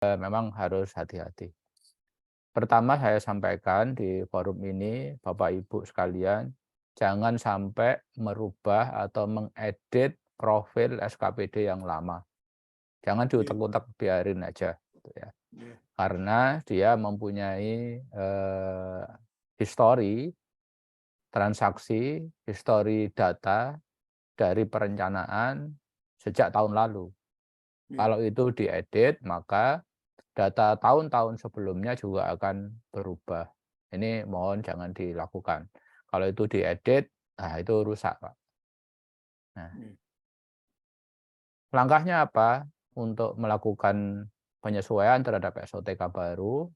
memang harus hati-hati. Pertama saya sampaikan di forum ini, Bapak Ibu sekalian, jangan sampai merubah atau mengedit profil SKPD yang lama. Jangan Iya, diutak-utak, biarin aja, gitu ya. iya, Karena dia mempunyai histori transaksi, histori data dari perencanaan sejak tahun lalu. iya, Kalau itu diedit, maka data tahun-tahun sebelumnya juga akan berubah. Ini mohon jangan dilakukan. Kalau itu diedit, nah itu rusak, Pak. Nah, iya, langkahnya apa untuk melakukan penyesuaian terhadap SOTK baru?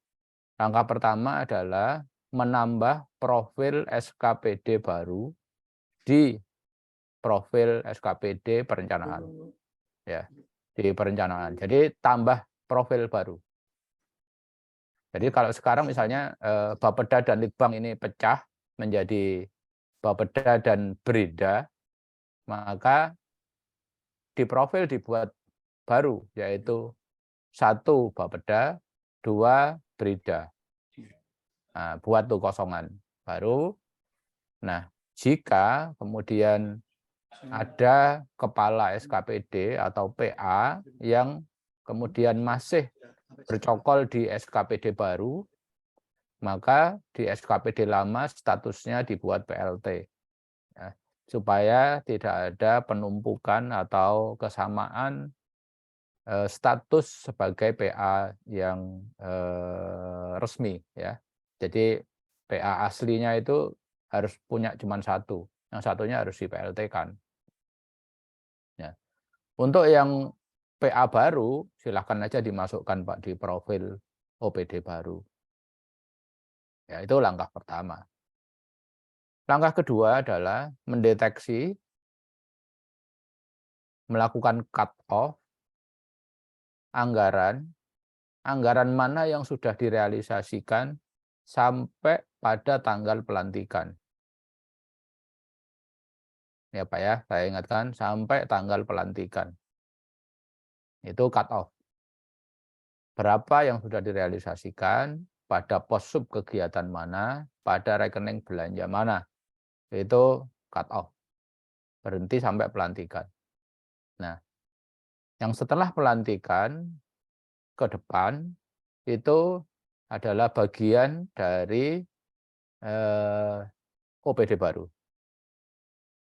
Langkah pertama adalah menambah profil SKPD baru di profil SKPD perencanaan, ya, di perencanaan. Jadi tambah profil baru. Jadi kalau sekarang misalnya Bapeda dan Litbang ini pecah menjadi Bapeda dan Brida, maka di profil dibuat baru, yaitu 1 Bapeda, 2 Brida. iya. Nah, buat tuh kosongan baru. Nah, jika kemudian ada kepala SKPD atau PA yang kemudian masih bercokol di SKPD baru, maka di SKPD lama statusnya dibuat PLT, ya, supaya tidak ada penumpukan atau kesamaan status sebagai PA yang resmi, ya. Jadi PA aslinya itu harus punya cuma satu, yang satunya harus di PLT-kan. Ya. Untuk yang PA baru, silahkan aja dimasukkan Pak di profil OPD baru. Ya, itu langkah pertama. Langkah kedua adalah mendeteksi, melakukan cut off anggaran, anggaran mana yang sudah direalisasikan sampai pada tanggal pelantikan. Ya Pak ya, saya ingatkan sampai tanggal pelantikan. Itu cut off. Berapa yang sudah direalisasikan, pada pos sub kegiatan mana, pada rekening belanja mana. Itu cut off. Berhenti sampai pelantikan. Nah, yang setelah pelantikan ke depan itu adalah bagian dari OPD baru,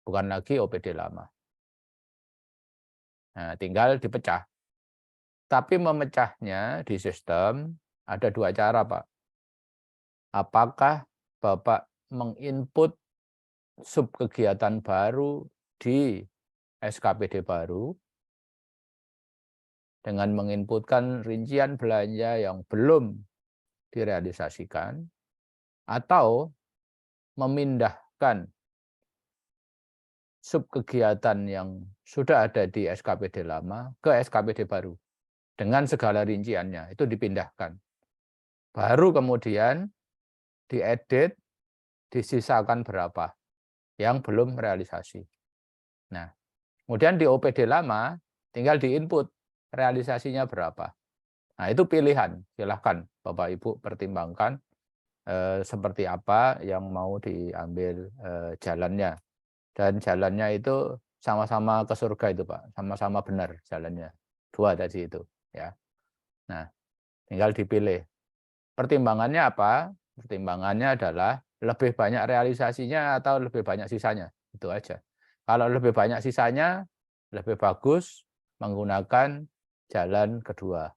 bukan lagi OPD lama. Nah, tinggal dipecah. Tapi memecahnya di sistem ada 2 cara, Pak. Apakah Bapak menginput sub kegiatan baru di SKPD baru dengan menginputkan rincian belanja yang belum direalisasikan, atau memindahkan sub kegiatan yang sudah ada di SKPD lama ke SKPD baru dengan segala rinciannya, itu dipindahkan. Baru kemudian diedit, disisakan berapa yang belum realisasi. Nah, kemudian di OPD lama tinggal diinput realisasinya berapa. Nah, itu pilihan, silahkan Bapak Ibu pertimbangkan seperti apa yang mau diambil jalannya. Dan jalannya itu sama-sama ke surga itu Pak, sama-sama benar jalannya. 2 tadi itu, ya. Nah, tinggal dipilih. Pertimbangannya apa? Pertimbangannya adalah lebih banyak realisasinya atau lebih banyak sisanya, itu aja. Kalau lebih banyak sisanya, lebih bagus menggunakan jalan kedua.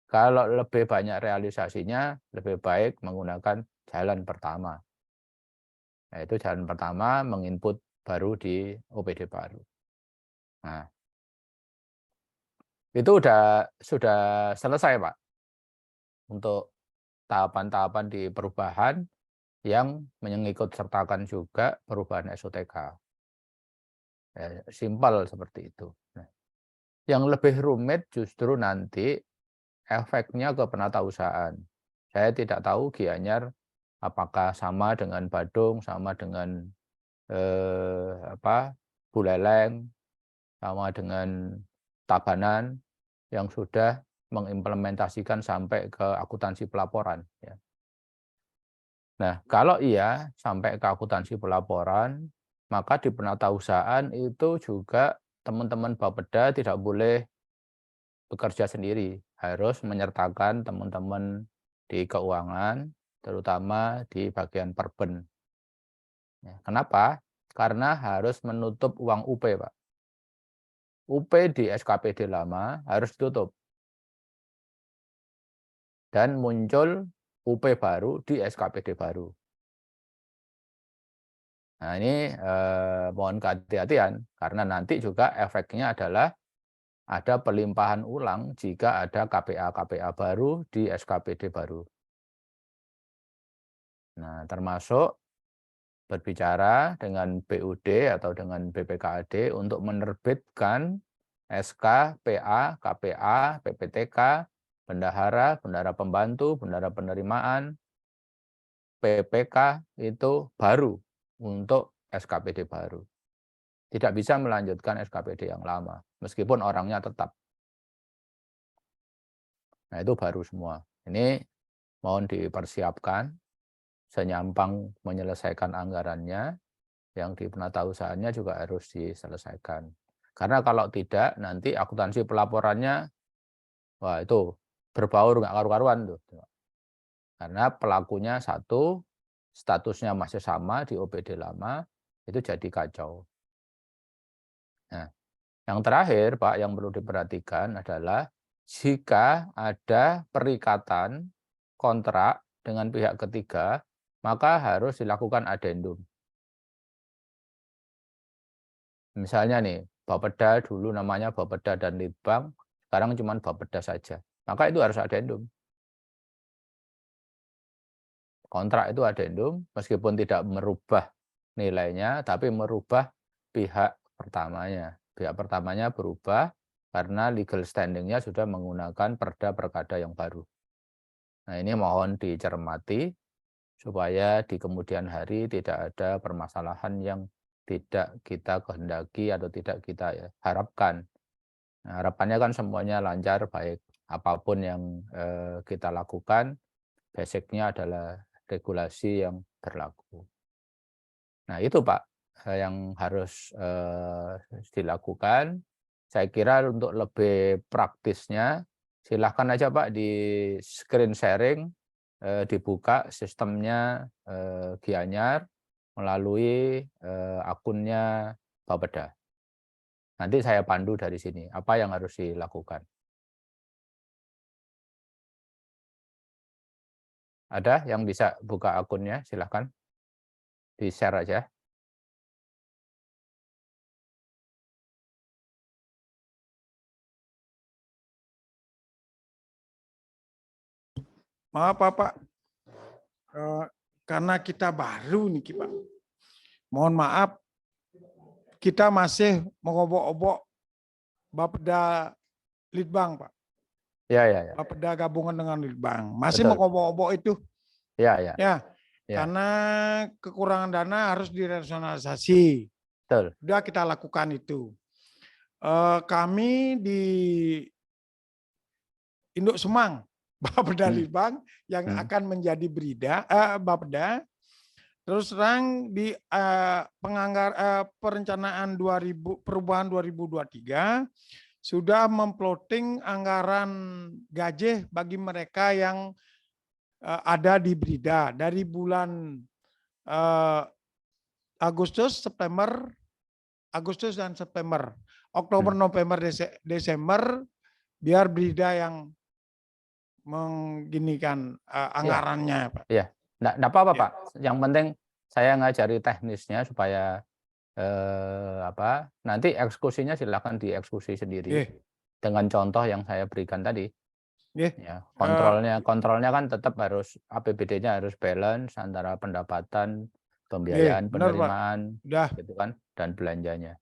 Kalau lebih banyak realisasinya, lebih baik menggunakan jalan pertama. Yaitu jalan pertama menginput baru di OPD baru. Nah, itu sudah selesai, Pak, untuk tahapan-tahapan di perubahan yang mengikut sertakan juga perubahan SOTK. Ya, simpel seperti itu. Nah, yang lebih rumit justru nanti efeknya ke penatausahaan. Saya tidak tahu Gianyar apakah sama dengan Badung, sama dengan Buleleng, sama dengan Tabanan yang sudah mengimplementasikan sampai ke akuntansi pelaporan. Ya. Nah, kalau iya sampai ke akuntansi pelaporan, maka di penatausahaan itu juga teman-teman Bapeda tidak boleh bekerja sendiri, harus menyertakan teman-teman di keuangan, terutama di bagian perben. Ya, kenapa? Karena harus menutup uang UP, Pak. UP di SKPD lama harus ditutup. Dan muncul UP baru di SKPD baru. Nah ini mohon kehati-hatian, karena nanti juga efeknya adalah ada pelimpahan ulang jika ada KPA-KPA baru di SKPD baru. Nah termasuk berbicara dengan BUD atau dengan BPKAD untuk menerbitkan SK, PA, KPA, PPTK, bendahara, bendahara pembantu, bendahara penerimaan, PPK itu baru untuk SKPD baru. Tidak bisa melanjutkan SKPD yang lama, meskipun orangnya tetap. Nah itu baru semua. Ini mohon dipersiapkan, senyampang menyelesaikan anggarannya, yang di penatausahaannya juga harus diselesaikan. Karena kalau tidak, nanti akuntansi pelaporannya, wah itu berbaur nggak karu-karuan tuh. Karena pelakunya satu, statusnya masih sama di OPD lama, itu jadi kacau. Nah, yang terakhir, Pak, yang perlu diperhatikan adalah jika ada perikatan kontrak dengan pihak ketiga, maka harus dilakukan adendum. Misalnya nih, Bapeda dulu namanya Bapeda dan Litbang, sekarang cuma Bapeda saja. Maka itu harus adendum. Kontrak itu adendum, meskipun tidak merubah nilainya, tapi merubah pihak pertamanya. Pihak pertamanya berubah karena legal standing-nya sudah menggunakan perda perkada yang baru. Nah ini mohon dicermati supaya di kemudian hari tidak ada permasalahan yang tidak kita kehendaki atau tidak kita harapkan. Nah, harapannya kan semuanya lancar, baik apapun yang kita lakukan, basicnya adalah regulasi yang berlaku. Nah itu Pak yang harus dilakukan. Saya kira untuk lebih praktisnya, silahkan aja Pak di screen sharing, dibuka sistemnya Gianyar melalui akunnya Bapeda. Nanti saya pandu dari sini, apa yang harus dilakukan. Ada yang bisa buka akunnya, silahkan di-share aja. Maaf Pak, karena kita baru nih Pak. Mohon maaf, kita masih mengobok-obok Bapeda Litbang Pak. Ya, ya, ya. Bapeda gabungan dengan Litbang. Masih Betul. mengobok-obok itu. Ya, ya. Ya, Ya. karena kekurangan dana harus dirasionalisasi. Betul. Sudah kita lakukan itu. Kami di Induk Semang, Bapeda Litbang yang akan menjadi Bapeda. Terus terang di perencanaan perubahan 2023 sudah memploting anggaran gaji bagi mereka yang ada di Brida dari bulan Agustus dan September, Oktober, November, Desember, biar Brida yang mengginikan anggarannya, Pak. Iya, enggak apa-apa, Pak. Yang penting saya ngajari teknisnya supaya nanti eksekusinya silakan dieksekusi sendiri dengan contoh yang saya berikan tadi. Ya, kontrolnya kan tetap harus APBD-nya harus balance antara pendapatan, pembiayaan, penerimaan, gitu kan, dan belanjanya.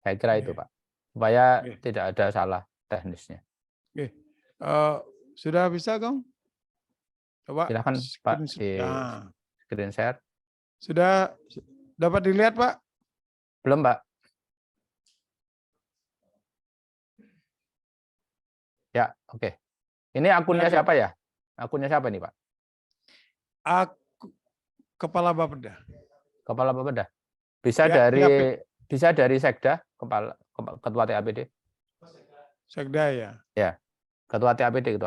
Saya kira itu, Pak, supaya tidak ada salah teknisnya. Sudah bisa, Kang? Coba silakan Pak di screen share. Sudah dapat dilihat, Pak? Belum, Pak. Ya, oke. Ini akunnya siapa ya? Akunnya siapa nih, Pak? Aku Kepala Bapeda. Kepala Bapeda. Bisa Ya, dari Sekda, ketua TAPD. Sekda ya. Ya, ketua TAPD.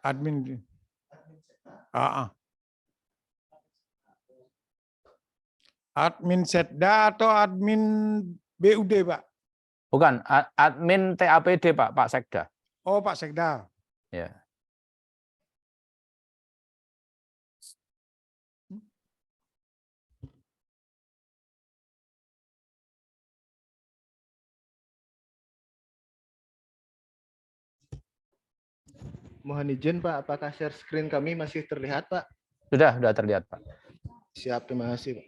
Admin. Admin Sekda atau admin BUD, Pak? Bukan, admin TAPD, Pak Sekda. Oh, Pak Sekda. Ya. Mohon izin Pak, apakah share screen kami masih terlihat Pak? Sudah terlihat, Pak. Siap, terima kasih Pak.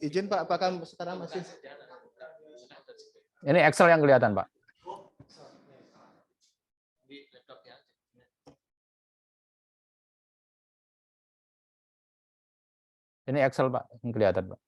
Izin Pak, apakah sekarang masih? Ini Excel yang kelihatan, Pak. Ini Excel, Pak, yang kelihatan, Pak.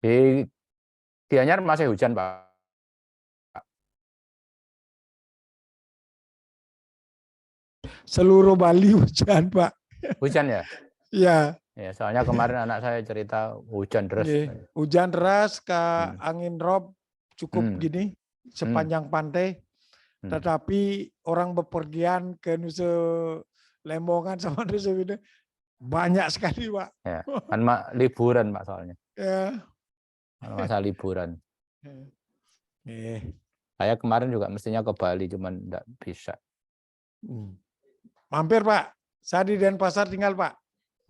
Di Gianyar masih hujan, Pak. Seluruh Bali hujan, Pak. Hujan ya? Ya. Ya, soalnya kemarin anak saya cerita hujan deras. Hujan deras, angin rob cukup gini sepanjang pantai. Tetapi orang bepergian ke Nusa Lembongan sama Nusa Penida banyak sekali, Pak. Ya, kan liburan, Pak, soalnya. Ya. Masa liburan. Eh. Saya kemarin juga mestinya ke Bali, cuman enggak bisa. Mampir, Pak. Saya di Denpasar tinggal, Pak.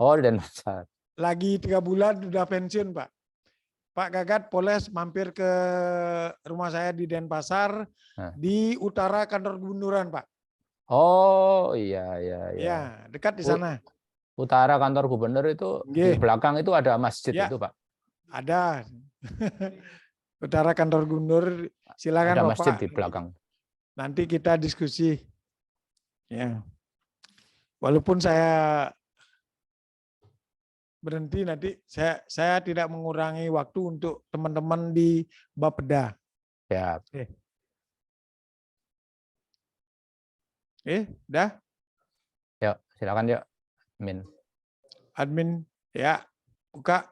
Oh, di Denpasar. Lagi 3 bulan sudah pensiun, Pak. Pak Gagat Poles mampir ke rumah saya di Denpasar, di utara kantor gubernur, Pak. Oh, iya. Ya, dekat di sana. Utara kantor gubernur itu di belakang itu ada masjid ya, itu, Pak. Ada. Utara kantor gubernur, silakan ada Bapak. Masjid di belakang. Nanti kita diskusi. Ya. Walaupun saya berhenti nanti, saya tidak mengurangi waktu untuk teman-teman di Bapeda. Ya. Dah? Yuk, silakan yuk. Admin, ya, buka.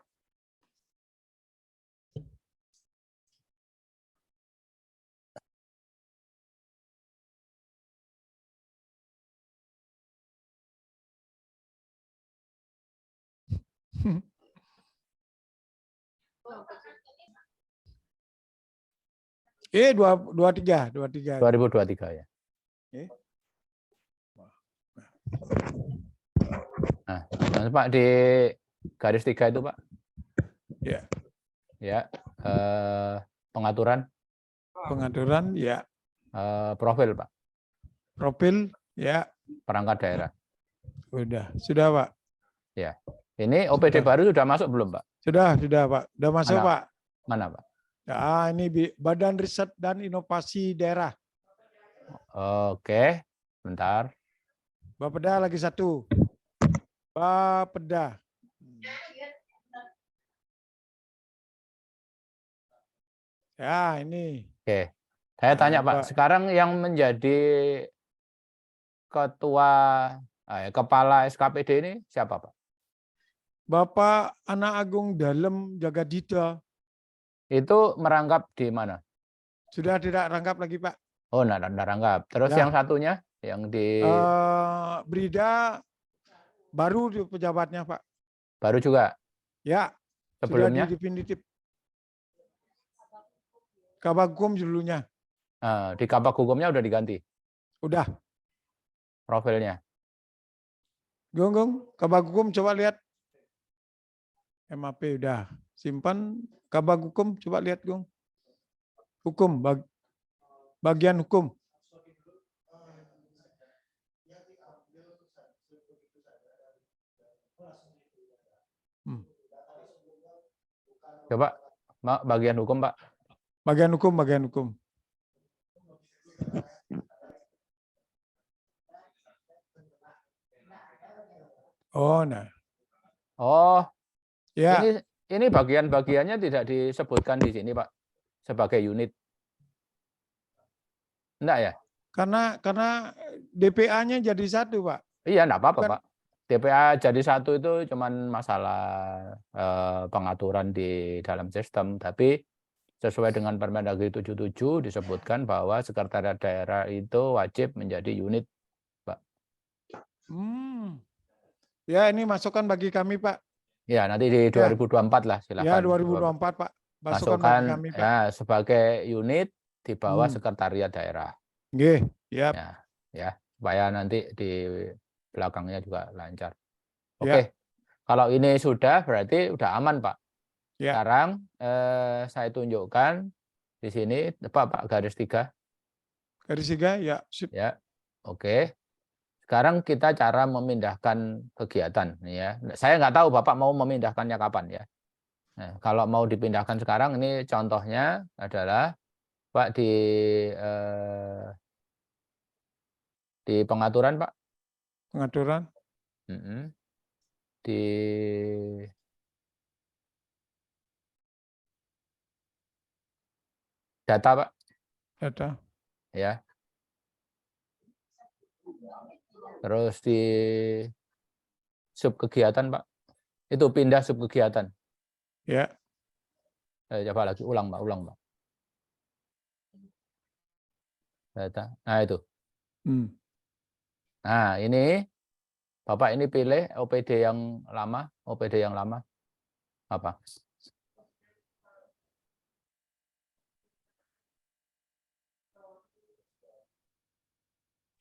dua 2023 ya. Nah, Pak di garis 3 itu, Pak. Ya. Ya. Pengaturan. Ya. Profil, Pak. Profil, ya. Perangkat daerah. Sudah, Pak. Ya. Ini OPD baru sudah masuk belum, Pak? Sudah, Pak. Sudah masuk, Pak. Mana, Pak? Ya, ini Badan Riset dan Inovasi Daerah. Oke, bentar. Bapeda lagi satu. Bapeda. Ya, ini. Oke. Saya tanya, Pak. Sekarang yang menjadi kepala SKPD ini siapa, Pak? Bapak Anak Agung Dalem Jagadita. Itu merangkap di mana? Sudah tidak rangkap lagi, Pak. Oh, enggak rangkap. Terus yang satunya yang di Brida baru pejabatnya, Pak. Baru juga. Ya. Sebelumnya? Sudah di definitif. Kabag Hukum dulunya. Di Kabag Hukumnya udah diganti Udah. profilnya. Gong, Kabag Hukum coba lihat. MAP udah. Simpan Kabag Hukum, coba lihat, Gong. Hukum, bagian hukum. Coba bagian hukum, Pak. Bagian hukum, bagian hukum. Oh, nah. Oh, Ya, ini bagian-bagiannya tidak disebutkan di sini, Pak, sebagai unit. Enggak ya? karena DPA-nya jadi satu, Pak. Iya, enggak apa-apa, Bukan. Pak. DPA jadi satu itu cuman masalah pengaturan di dalam sistem, tapi sesuai dengan Permendagri 77 disebutkan bahwa sekretariat daerah itu wajib menjadi unit, Pak. Ya, ini masukan bagi kami, Pak. Ya, nanti di 2024 lah, Ya, silakan. 2024, Pak. Masukan Masukkan bagi kami, Pak. ya sebagai unit di bawah sekretariat daerah. Nggih, ya. Ya, supaya nanti di belakangnya juga lancar. Ya. Oke. Kalau ini sudah berarti udah aman, Pak. Ya. Sekarang saya tunjukkan di sini Pak garis 3. Garis 3, ya. Sip. Ya. Oke. Sekarang kita cara memindahkan kegiatan ya. Saya nggak tahu Bapak mau memindahkannya kapan ya. Nah, kalau mau dipindahkan sekarang ini contohnya adalah Pak di pengaturan, Pak. Pengaturan. Di data, Pak. Data. Ya. Terus di sub kegiatan, Pak. Itu pindah sub kegiatan. Ya. Coba lagi ulang, Pak. Data. Nah, itu. Nah, ini Bapak ini pilih OPD yang lama, apa?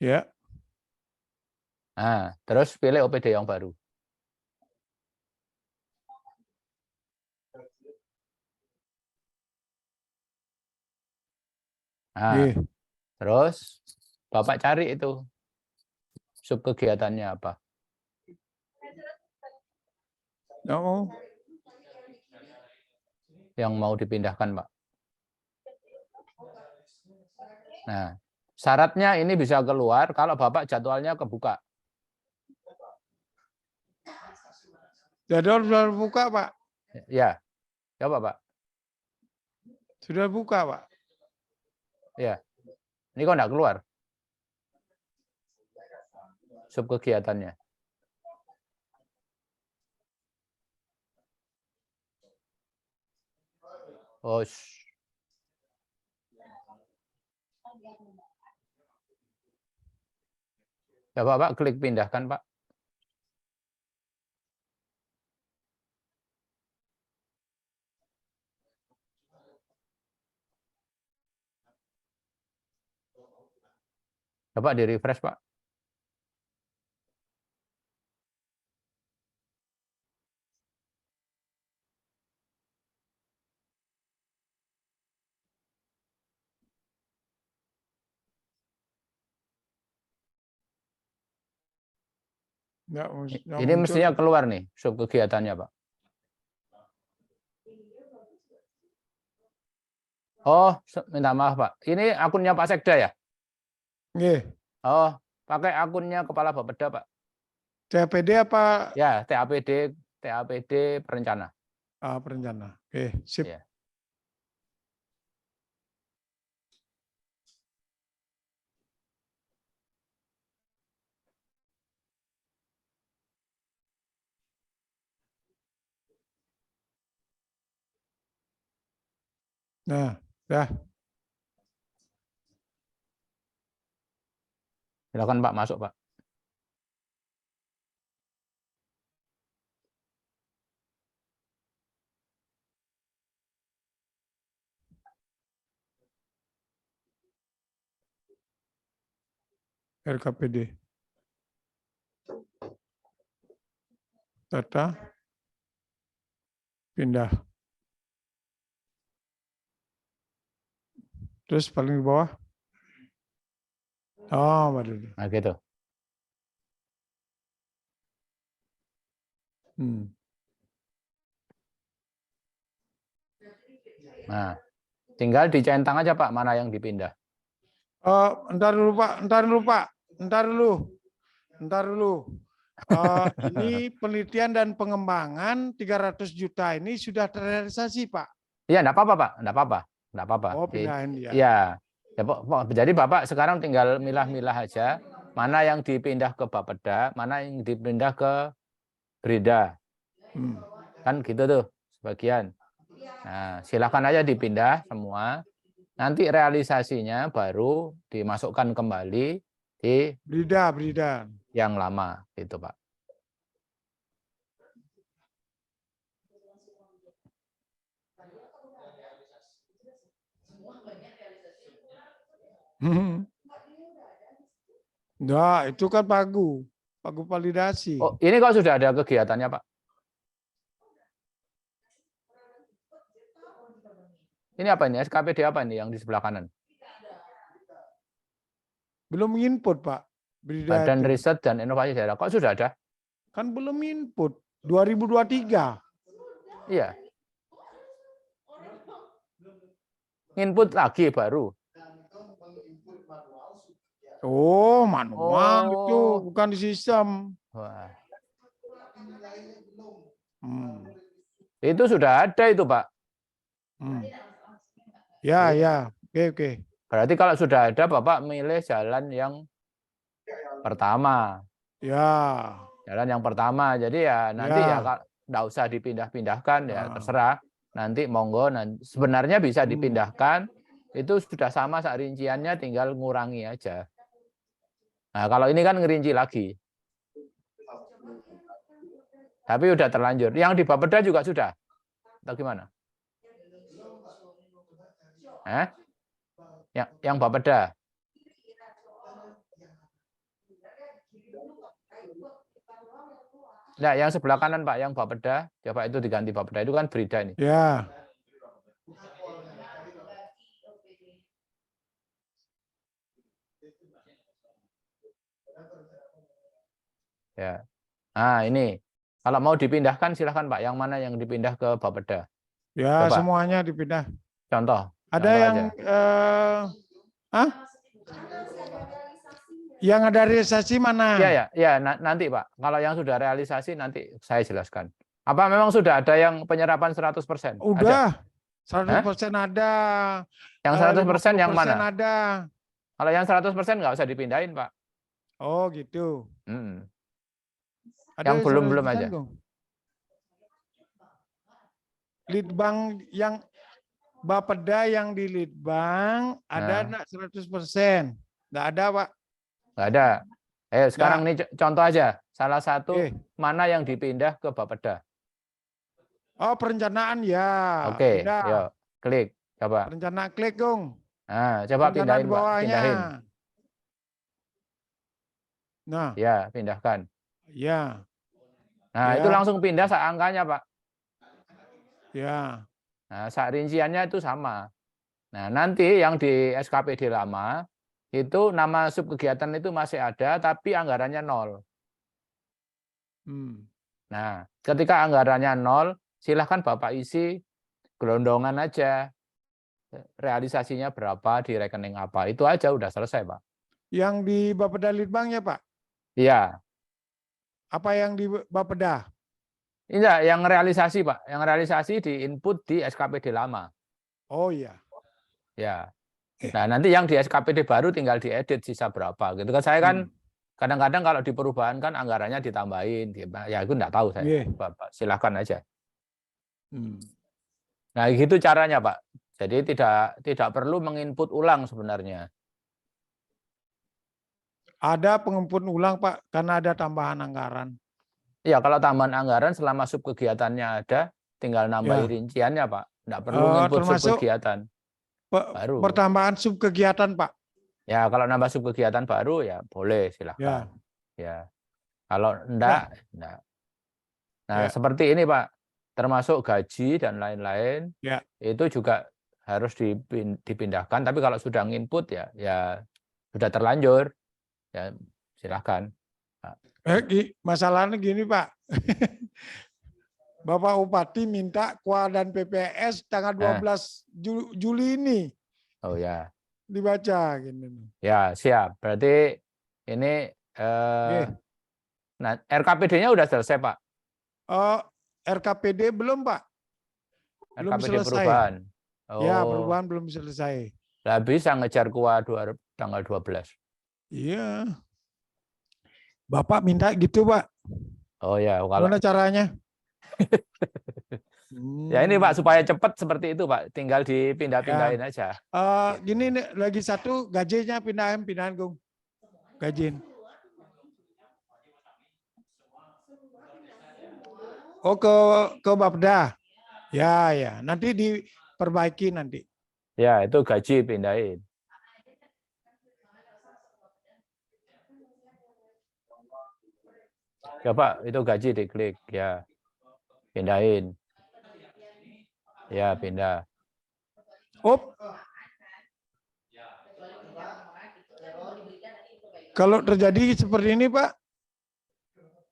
Ya. Nah, terus pilih OPD yang baru. Nah, terus Bapak cari itu sub kegiatannya apa? Oh. Yang mau dipindahkan, Pak. Nah, syaratnya ini bisa keluar kalau Bapak jadwalnya kebuka. Jadwal sudah buka, Pak. Ya, coba, Pak. Sudah buka, Pak. Ya, ini kok enggak keluar sub kegiatannya. Oh, coba Pak klik pindahkan, Pak. Coba di refresh, Pak. Ini mestinya keluar nih sub kegiatannya, Pak. Oh, minta maaf, Pak. Ini akunnya Pak Sekda ya? Nggih. Oh, pakai akunnya Kepala Bapeda, Pak. TAPD apa? Ya, TAPD perencana. Perencana. Oke, sip. Ya. Nah, dah. Silakan Pak, masuk Pak. RKPD. Data. Pindah. Terus paling di bawah. Oh, baru. Nah, gitu. Nah, tinggal dicentang aja Pak, mana yang dipindah. Entar dulu Pak. Ini penelitian dan pengembangan 300 juta ini sudah terrealisasi Pak. Iya, enggak apa-apa Pak, enggak apa-apa. Oh, pindahin dia. Iya. Ya, jadi Bapak sekarang tinggal milah-milah aja mana yang dipindah ke Bapeda, mana yang dipindah ke Brida. Kan gitu tuh sebagian. Nah, silakan aja dipindah semua. Nanti realisasinya baru dimasukkan kembali di Brida. yang lama, gitu Pak. Nah, itu kan pagu validasi. Oh, ini kok sudah ada kegiatannya Pak? Ini apa ini? SKPD apa ini yang di sebelah kanan? Belum input Pak. Brida Badan itu. Riset dan Inovasi Daerah. Kok sudah ada? Kan belum input. 2023. Iya. Input lagi baru. Oh, manual itu, bukan di sistem. Wah. Itu sudah ada itu Pak. Ya. Oke. Berarti kalau sudah ada Bapak milih jalan yang pertama. Ya. Jalan yang pertama. Jadi ya nanti ya nggak usah dipindah-pindahkan ya terserah. Nanti monggo. Sebenarnya bisa dipindahkan. Itu sudah sama sak rinciannya, tinggal ngurangi aja. Nah kalau ini kan ngerinci lagi. Tapi udah terlanjur. Yang di Bapeda juga sudah? Atau gimana? Yang Bapeda? Nah, yang sebelah kanan Pak, yang Bapeda, coba itu diganti Bapeda, itu kan Brida ini. Ya. Ya. Nah, ini. Kalau mau dipindahkan silahkan Pak, yang mana yang dipindah ke Bapeda? Ya, coba. Semuanya dipindah. Contoh. Ada yang yang ada realisasi mana? Ya, nanti Pak. Kalau yang sudah realisasi nanti saya jelaskan. Apa memang sudah ada yang penyerapan 100%? Udah. 100% ada. Yang 100% yang mana? Ada. Kalau yang 100% nggak usah dipindahin, Pak. Oh, gitu. Yang belum aja. Litbang yang Bapeda yang di Litbang ada enggak 100%? Enggak ada, Pak. Enggak ada. Sekarang nih contoh aja. Salah satu mana yang dipindah ke Bapeda? Oh, perencanaan ya. Oke, yuk klik. Coba. Perencanaan klik, Gong. Nah, coba pindahin, Pak. Pindahin. Nah. Ya, pindahkan. Ya. Nah, itu langsung pindah angkanya, Pak. Ya. Nah, saat rinciannya itu sama. Nah, nanti yang di SKPD lama, itu nama subkegiatan itu masih ada, tapi anggarannya 0. Nah, ketika anggarannya 0, silahkan Bapak isi gelondongan aja. Realisasinya berapa, di rekening apa. Itu aja udah selesai, Pak. Yang di Bapeda Litbang ya, Pak? Iya. Apa yang di Bapeda? Enggak, yang realisasi, Pak. Yang realisasi di input di SKPD lama. Oh iya. Ya. Nah, nanti yang di SKPD baru tinggal diedit sisa berapa. Gitu kan saya kan kadang-kadang kalau di perubahan kan anggarannya ditambahin. Ya itu enggak tahu saya. Bapak, silakan aja. Nah, gitu caranya, Pak. Jadi tidak perlu menginput ulang sebenarnya. Ada penginput ulang, Pak, karena ada tambahan anggaran. Iya, kalau tambahan anggaran selama subkegiatannya ada, tinggal nambahin rinciannya, Pak. Enggak perlu input subkegiatan. Baru. Pertambahan subkegiatan, Pak. Ya, kalau nambah subkegiatan baru ya boleh, silahkan. Ya. Kalau enggak. Nah, Ya. seperti ini Pak, termasuk gaji dan lain-lain, itu juga harus dipindahkan. Tapi kalau sudah nginput ya sudah terlanjur, ya silahkan. Masalahnya gini Pak, Bapak Bupati minta KUA dan PPS tanggal 12 Juli ini. Oh ya. Dibaca gini. Ya, siap. Berarti ini nah, RKPD-nya udah selesai, Pak? RKPD belum, Pak. Belum RKPD selesai. perubahan. Ya, perubahan belum selesai. Lah bisa ngejar KUA tanggal 12. Iya. Bapak minta gitu, Pak. Oh ya, kalau gimana caranya? Ya ini Pak, supaya cepat seperti itu Pak, tinggal dipindah-pindahin aja. Gini nih, lagi satu gajinya pindahin Gung. Gajin. Oh ke Bapda. Ya, nanti diperbaiki nanti. Ya, itu gaji pindahin. Ya Pak, itu gaji diklik ya. Pindahin. Ya, pindah. Kalau terjadi seperti ini, Pak?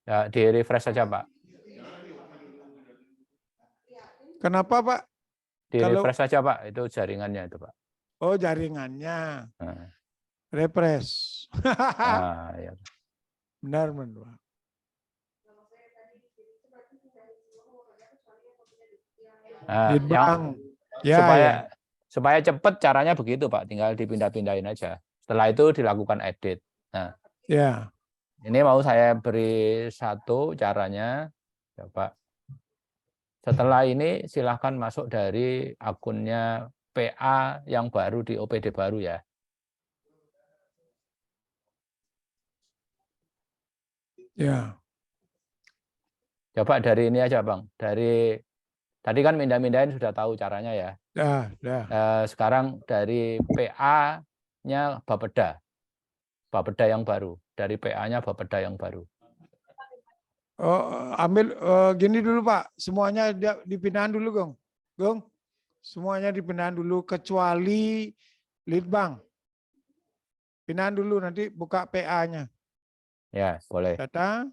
Ya, di-refresh saja, Pak. Kenapa, Pak? Di-refresh saja, Pak. Itu jaringannya itu, Pak. Oh, jaringannya. Refresh. Ya. Benar, Pak. Supaya cepat caranya begitu, Pak. Tinggal dipindah-pindahin aja. Setelah itu dilakukan edit. Nah, ini mau saya beri satu caranya, ya, Pak. Setelah ini silahkan masuk dari akunnya PA yang baru di OPD baru ya. Ya. Coba dari ini aja, Bang. Dari tadi kan mindah-mindahin sudah tahu caranya ya. Sekarang dari PA-nya Bapeda. Bapeda yang baru. Dari PA-nya Bapeda yang baru. Ambil gini dulu, Pak. Semuanya dipindahan dulu, Gong. Semuanya dipindahan dulu kecuali Litbang. Pindahan dulu, nanti buka PA-nya. Ya, boleh. Data.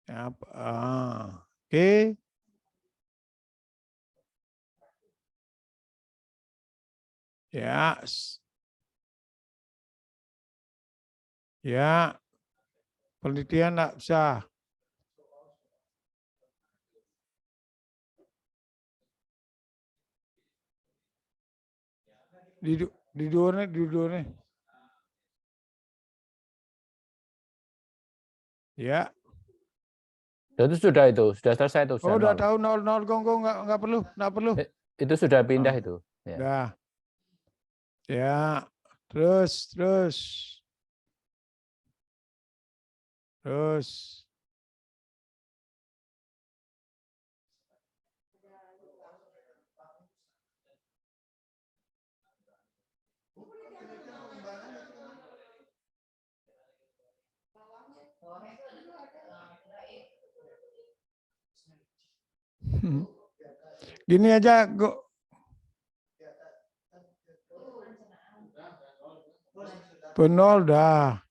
Ya, oke. Ya. Ya. Penelitian enggak usah. Di dua nih. Ya. Itu sudah selesai itu. Oh, udah tahu 0 Gong, enggak perlu. Itu sudah pindah itu. Ya. Ya. Terus. Gini aja, penol dah.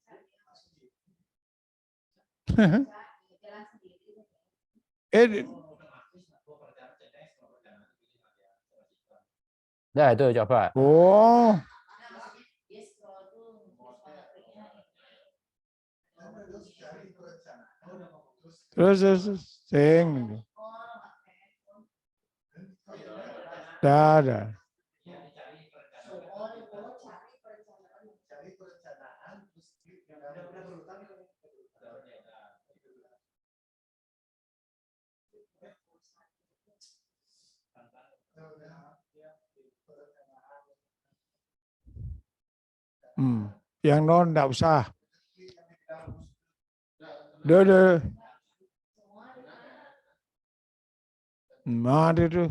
Nah, itu coba. Oh. Terus sing. Dah. Yang non enggak usah. Udah. Mari tuh.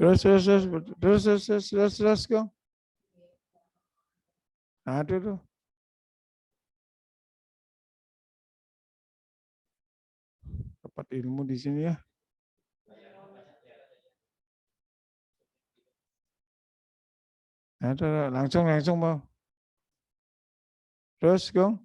Terus, Gong. Aduh tuh. Dapat ilmu di sini ya. Aduh, langsung mau. Terus, Gong.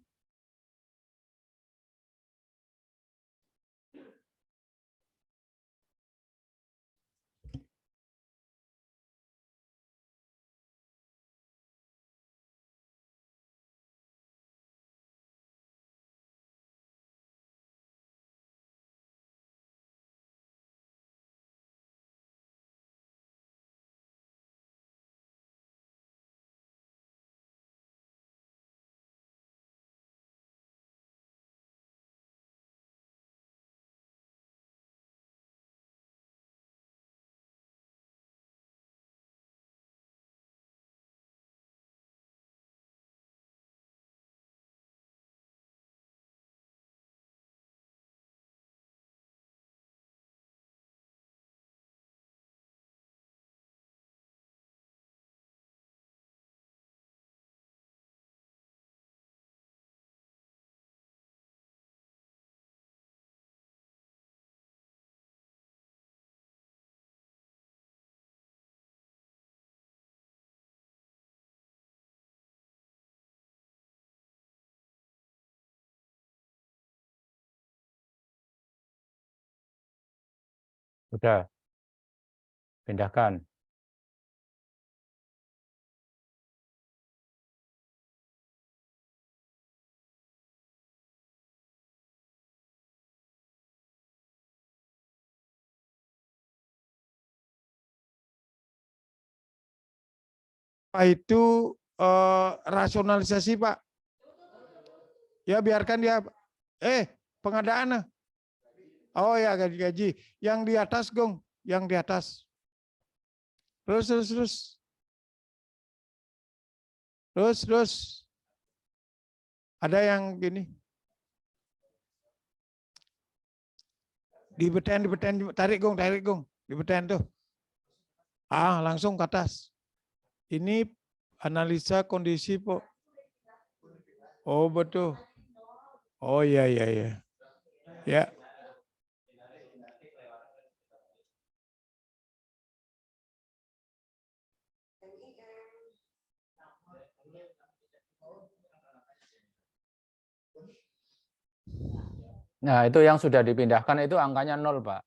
Sudah. Pindahkan. Itu rasionalisasi, Pak. Ya biarkan dia. Pengadaan. Oh ya, gaji-gaji. Yang di atas, Gong. Yang di atas. Terus. Ada yang gini. Dibeten. Tarik, Gong. Dibeten tuh. Langsung ke atas. Ini analisa kondisi, Pak. Oh, betul. Oh, iya. Ya. Nah, itu yang sudah dipindahkan itu angkanya 0, Pak.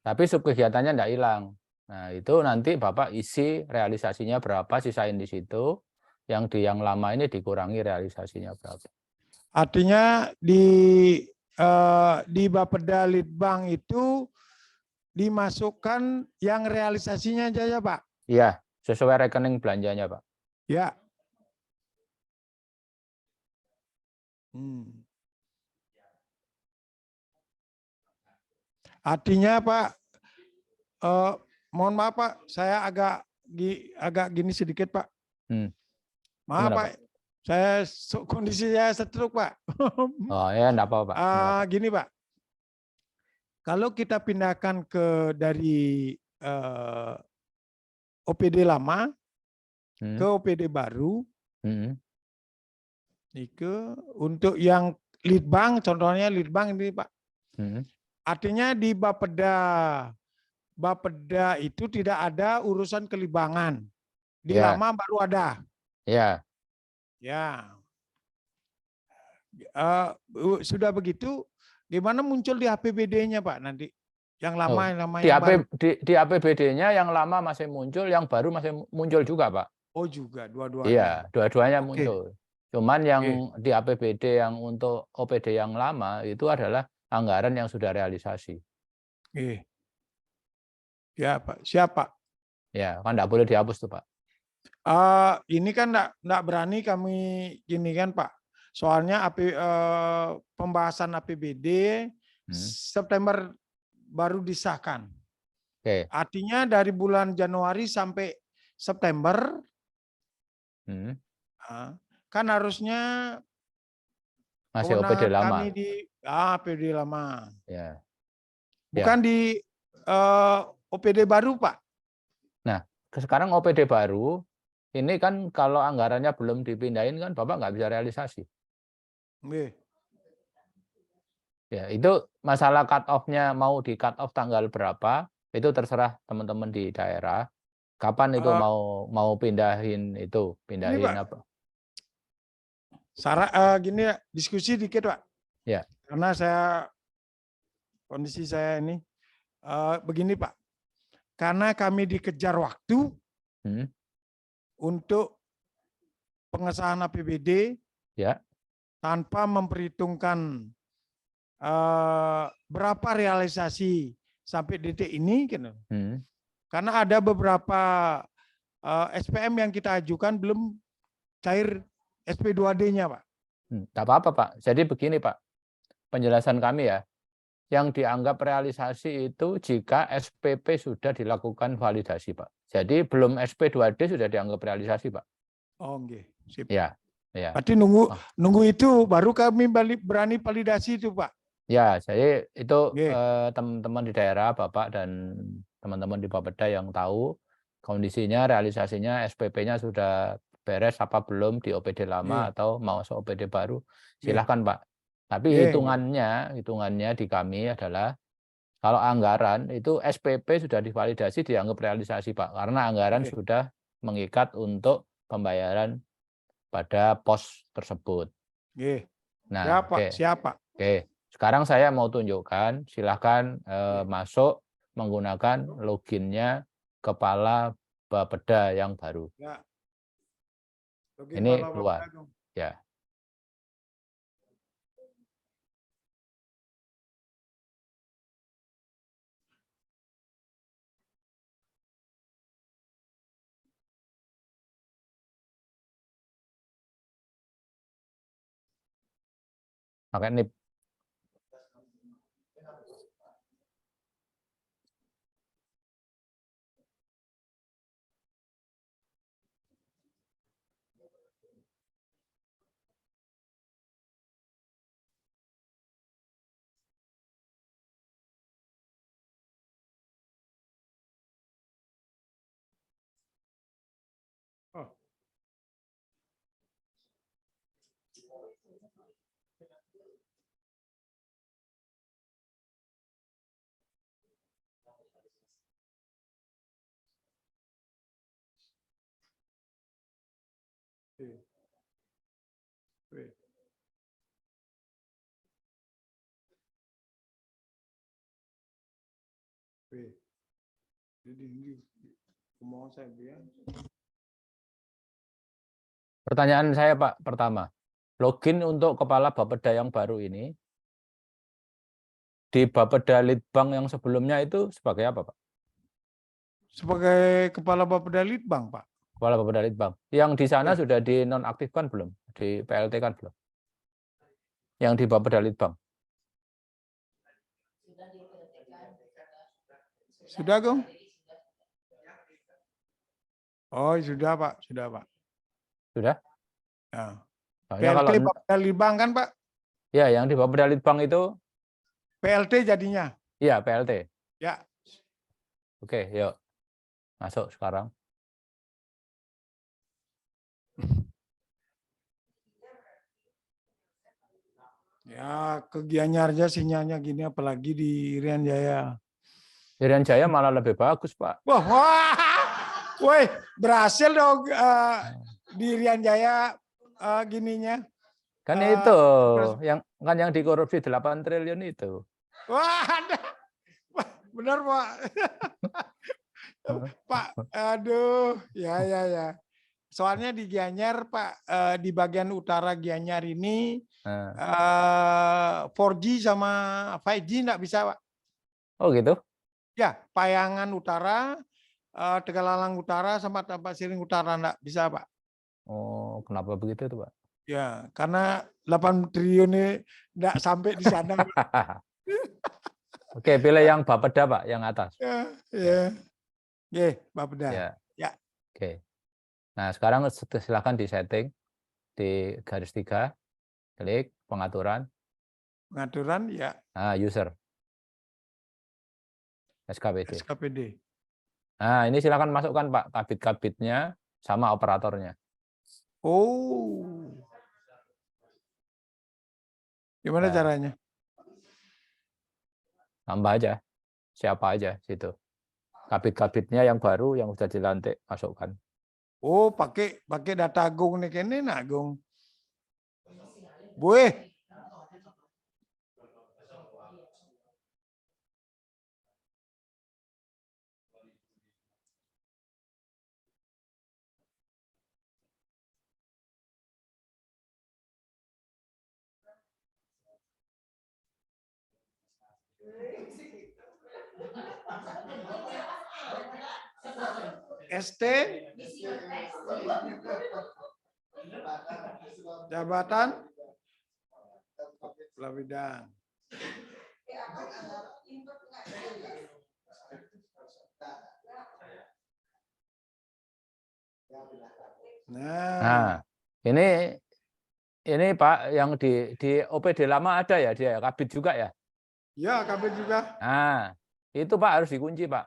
Tapi subkegiatannya tidak hilang. Nah, itu nanti Bapak isi realisasinya berapa, sisain di situ. Yang di yang lama ini dikurangi realisasinya berapa. Artinya di Bapeda Litbang itu dimasukkan yang realisasinya aja ya, Pak? Iya, sesuai rekening belanjanya, Pak. Ya. Artinya, Pak, mohon maaf, Pak, saya agak gini sedikit, Pak. Maaf, Gimana, Pak. Saya kondisi saya stroke, Pak. Oh ya, enggak apa-apa, Pak. Gini, Pak. Kalau kita pindahkan dari OPD lama ke OPD baru, untuk yang Litbang, contohnya Litbang ini, Pak. Artinya di Bapeda itu tidak ada urusan kelibangan. Di lama baru ada. Ya. Ya. Sudah begitu, gimana muncul di APBD-nya, Pak, nanti? Yang lama, yang baru. Di APBD-nya yang lama masih muncul, yang baru masih muncul juga, Pak. Oh, juga, dua-duanya. Iya, dua-duanya muncul. Cuman yang di APBD yang untuk OPD yang lama itu adalah anggaran yang sudah realisasi. Ya, Pak. Siap, Pak. Ya, kan enggak boleh dihapus tuh, Pak. Ini kan enggak berani kami gini kan, Pak. Soalnya pembahasan APBD September baru disahkan. Artinya dari bulan Januari sampai September kan harusnya masih OPD lama. Kami di APBD lama. Ya. Bukan di OPD baru, Pak. Nah, sekarang OPD baru, ini kan kalau anggarannya belum dipindahin kan Bapak nggak bisa realisasi. Nggih. Ya, itu masalah cut off-nya mau di cut off tanggal berapa, itu terserah teman-teman di daerah. Kapan itu mau pindahin itu, Ini, pindahin Pak, apa? gini ya, diskusi dikit, Pak. Ya. Karena kondisi saya ini begini, Pak. Karena kami dikejar waktu untuk pengesahan APBD ya, tanpa memperhitungkan berapa realisasi sampai detik ini, gitu. Karena ada beberapa SPM yang kita ajukan belum cair SP2D-nya, Pak. Tak apa-apa, Pak. Jadi begini, Pak. Penjelasan kami ya. Yang dianggap realisasi itu jika SPP sudah dilakukan validasi, Pak. Jadi belum SP2D sudah dianggap realisasi, Pak. Oh, nggih. Sip. Ya. Berarti nunggu itu baru kami berani validasi itu, Pak. Ya, jadi itu teman-teman di daerah, Bapak dan teman-teman di Bapeda yang tahu kondisinya, realisasinya, SPP-nya sudah beres apa belum di OPD lama atau mau masuk OPD baru, silahkan, Pak. Tapi hitungannya di kami adalah kalau anggaran itu SPP sudah divalidasi dianggap realisasi, Pak, karena anggaran sudah mengikat untuk pembayaran pada pos tersebut. Nah, siapa? Oke. Sekarang saya mau tunjukkan, silahkan masuk menggunakan loginnya Kepala Bapeda yang baru. Ya. Ini keluar. Ya. Pakai NIP. Pertanyaan saya, Pak, pertama, login untuk Kepala Bapeda yang baru ini di Bapeda Litbang yang sebelumnya itu sebagai apa, Pak? Sebagai Kepala Bapeda Litbang, Pak. Kepala Bapeda Litbang. Yang di sana sudah dinonaktifkan belum? Di PLT kan belum? Yang di Bapeda Litbang. Sudah, Gong? Oh, sudah, Pak. Sudah, Pak. Sudah? Ya. Soalnya PLT Bapeda Litbang kan, Pak? Ya, yang di Bapeda Litbang itu PLT jadinya. Iya, PLT. Ya. Oke, yuk. Masuk sekarang. Ya, ke Gianyar aja sinyalnya gini, apalagi di Irian Jaya. Irian Jaya malah lebih bagus, Pak. Woi, berhasil dong di Irian Jaya gininya. Kan itu yang dikorupsi 8 triliun itu. Wah, benar, Pak. Pak, aduh, ya. Soalnya di Gianyar, Pak, di bagian utara Gianyar ini 4G sama 5G nggak bisa, Pak. Oh gitu? Ya, Payangan Utara, Tegalalang Utara sama Tampak Siring Utara nggak bisa, Pak. Oh, kenapa begitu tuh, Pak? Ya, karena 8 triliun ini nggak sampai di sana. Oke, pilih yang Bapeda, Pak, yang atas. Ya. Bapeda. Ya. Oke. Nah, sekarang silakan di setting di garis 3, klik pengaturan. Pengaturan, ya. Nah, user. SKPD. Nah, ini silakan masukkan Pak kabit-kabitnya sama operatornya. Oh. Gimana Nah, caranya? tambah aja. Siapa aja situ. Kabit-kabitnya yang baru yang sudah dilantik masukkan. Oh, pakai data Agung nih kene nak Agung. Boleh. ST jabatan kepala bidang. Nah, ini Pak yang di OPD lama ada ya dia kabit juga ya? Ya, kabit juga. Nah, itu Pak harus dikunci Pak.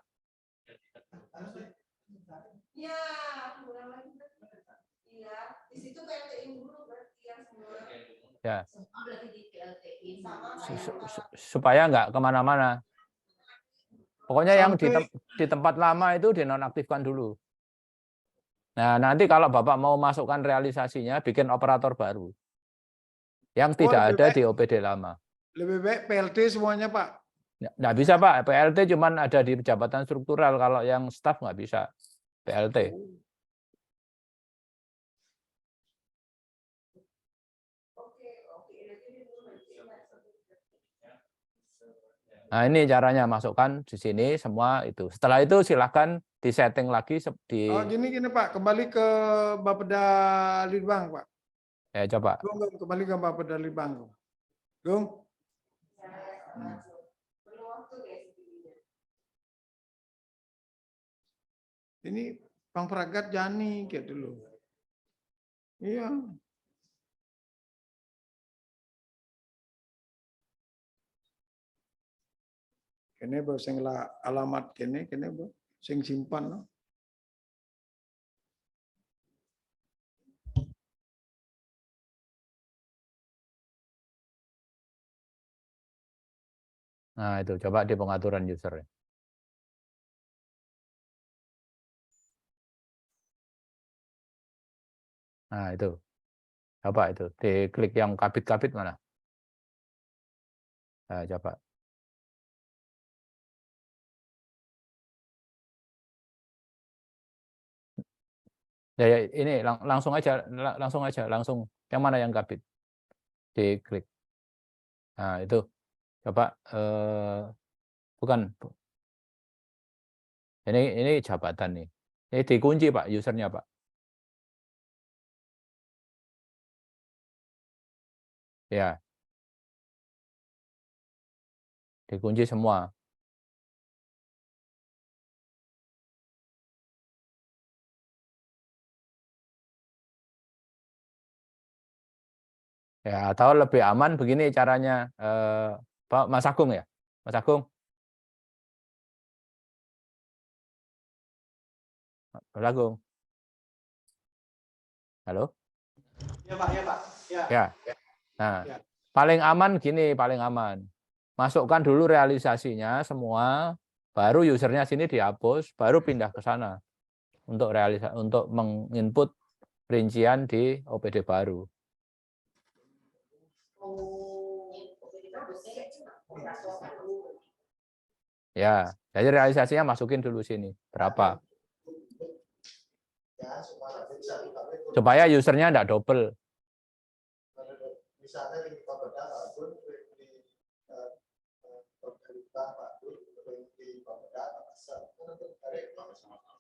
Ya, di situ PLT-in dulu berarti yang semua. Ya. Supaya nggak kemana-mana. Pokoknya yang di tempat lama itu dinonaktifkan dulu. Nah, nanti kalau Bapak mau masukkan realisasinya, bikin operator baru. Yang tidak ada di OPD lama. Lebih baik PLT semuanya, Pak. Nggak bisa, Pak. PLT cuma ada di jabatan struktural. Kalau yang staf nggak bisa. PLT. Nah, ini caranya masukkan di sini semua itu. Setelah itu silakan disetting lagi di. Oh, gini Pak, kembali ke Bapeda Litbang, Pak. Ya, coba. Kembali ke Bapeda Litbang. Gung. Ini Bang Pragat Jani kayak dulu. Iya. Kene bo sing alamat kene bo sing simpan no. Nah, itu coba di pengaturan user. Nah, itu. Coba itu. Diklik yang kabit-kabit mana? Nah, coba. Ya, ini langsung aja. Yang mana yang kabit? Diklik. Nah, itu. Coba. Bukan. Ini jabatan nih. Ini dikunci, Pak, usernya, Pak. Ya. Dikunci semua. Ya, atau lebih aman begini caranya. Pak Mas Agung ya? Mas Agung? Mas Agung? Halo? Ya Pak, ya Pak. Ya. Nah, paling aman gini, paling aman. Masukkan dulu realisasinya semua, baru usernya sini dihapus, baru pindah ke sana untuk untuk menginput rincian di OPD baru. Ya, jadi realisasinya masukin dulu sini. Berapa? Supaya usernya enggak double.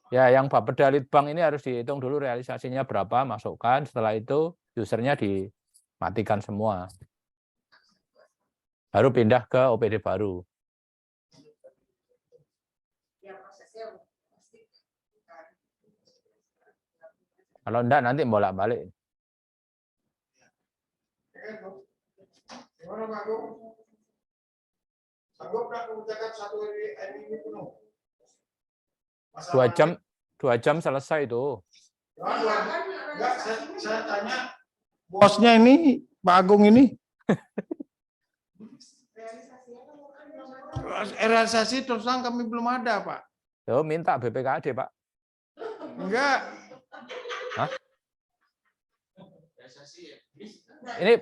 Ya, yang Bapeda Litbang ini harus dihitung dulu realisasinya berapa, masukkan. Setelah itu usernya dimatikan semua. Baru pindah ke OPD baru. Kalau enggak nanti bolak-balik. Gimana Pak Gung? Sanggup nggak mengerjakan satu hari ini penuh? 2 jam selesai itu. Iya kan Enggak, saya tanya bosnya ini, Pak Agung ini. realisasinya kan bukan belum ada. Realisasi terus terang kami belum ada, Pak. Yo, minta BPKD, Pak. Enggak. Hah? Ini